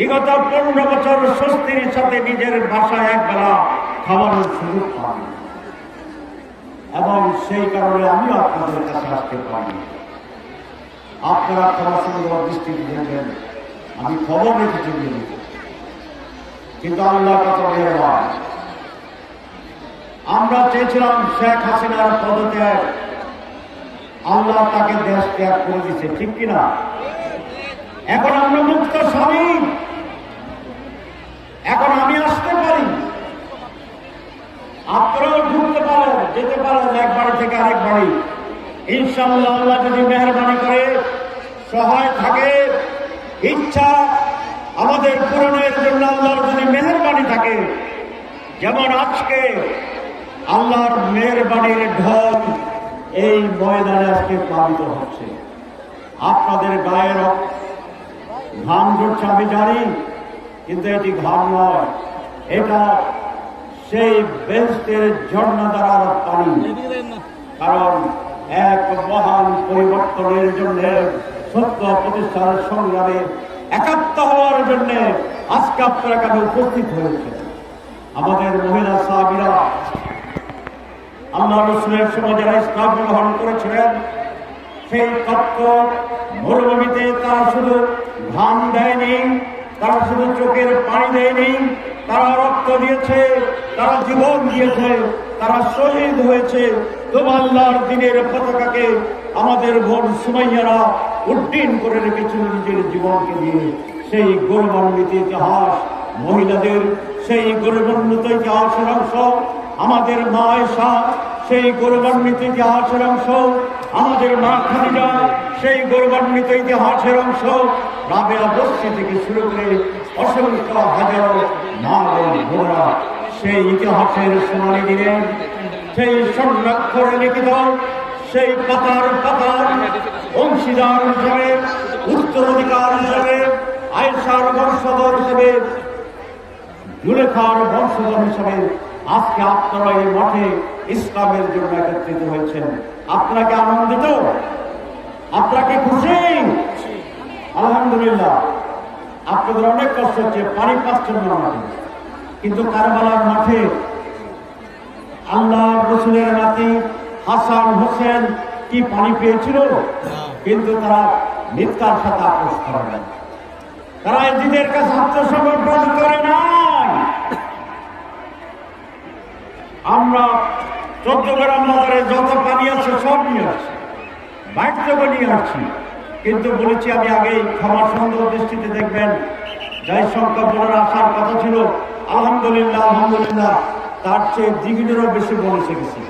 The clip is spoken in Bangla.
বিগত 15 বছর স্বস্তির সাথে নিজের বাসায় একবেলা খাওয়ানোর সুযোগ পান, এবং সেই কারণে আমিও আপনাদের কাছে আসতে পারি। আপনারা ক্ষমা সুন্দর দৃষ্টিতে দেখবেন, আমি খবর রেখেছি কিন্তু আল্লাহ কত মেহেরবান। আমরা চেয়েছিলাম শেখ হাসিনার পদত্যাগ, আল্লাহ তাকে দেশ ত্যাগ করে দিচ্ছে, ঠিক কিনা? এখন আমরা মুক্ত স্বাধীন, এখন আমি আসতে পারি, আপনারাও ঢুকতে পারেন, যেতে পারেন এক বাড়ি থেকে আরেক বাড়ি। ইনশাআল্লাহ আল্লাহ যদি মেহরবানি করে সহায় থাকে, ইচ্ছা আমাদের পূরণের জন্য আল্লাহর যদি মেহরবানি থাকে, যেমন আজকে আল্লাহর মেহরবানির ঢল এই ময়দানে আজকে প্লাবিত হচ্ছে। আপনাদের গায়ের ঘাম ঝরছে আমি জানি, কিন্তু এটি ঘাম নয়, এটা সেই বেহেশতের ঝর্ণা দ্বারার পানি। কারণ এক মহান পরিবর্তনের জন্য, সত্য প্রতিষ্ঠার সংগ্রামে একাত্ম হওয়ার জন্য আজকে আপনারা কেন উপস্থিত হয়েছে। আমাদের মহিলা সাহাবীরা আল্লাহ রাসূলের সময় যারা ইসলাম গ্রহণ করেছিলেন, সেই তত্ত্ব মরুভূমিতে তারা শুধু ঘাম দেয়নি, তারা শুধু চোখের পানি দেয়নি, তারা রক্ত দিয়েছে, তারা জীবন দিয়েছে, তারা শহীদ হয়েছে। তোমার আল্লাহর দ্বীনের পতাকাকে আমাদের বোন সুমাইয়ারা উড্ডীন করে রেখেছিল নিজের জীবনকে দিয়ে। সেই গৌরবান্বিত ইতিহাস মহিলাদের, সেই গৌরবান্বিত ইতিহাসের অংশ আমাদের মা আয়েশা, সেই গৌরবান্বিত ইতিহাসের অংশ আমাদের মা খাদিজা, সেই গৌরবান্বিত ইতিহাসের অংশ রাবেয়া বস্তি থেকে শুরু করে অসংখ্য হাজারো মা বোনেরা সেই ইতিহাসের সোনালী দিনে, সেই স্বর্ণাক্ষরে লিখিত সেই পাতার পাতার অংশীদার হিসেবে, উত্তরাধিকার হিসেবে, আয়েশার বংশধর হিসেবে, জুলেখার বংশধর হিসেবে আজকে আপনারা এই মাঠে ইসলামের জন্য একত্রিত হয়েছেন। আপনারা কি আনন্দিত? আপনারা কি খুশি? আলহামদুলিল্লাহ। আপনাদের অনেক কষ্ট হচ্ছে, পানি পাচ্ছেন না মাঠে, কিন্তু কারবালার মাঠে আল্লাহ রসুলের নাতি হাসান হোসেন কি পানি পেয়েছিল? কিন্তু তারা মিথ্যার সাথে আপোষ করে নাই, তারা এজিদের কাছে আত্মসমর্পণ করে নাই। আমরা 14 গ্রাম বাজারে যত পানি আছে সব নিয়ে আসছি, বাইক থেকে নিয়ে আসছি, কিন্তু বলেছি আমি আগেই ক্ষমা সুন্দর দৃষ্টিতে দেখবেন, যাই সংখ্যা বোনের আসার কথা ছিল আলহামদুলিল্লাহ, আলহামদুলিল্লাহ তার চেয়ে দ্বিগুণেরও বেশি বোন এসে গেছে।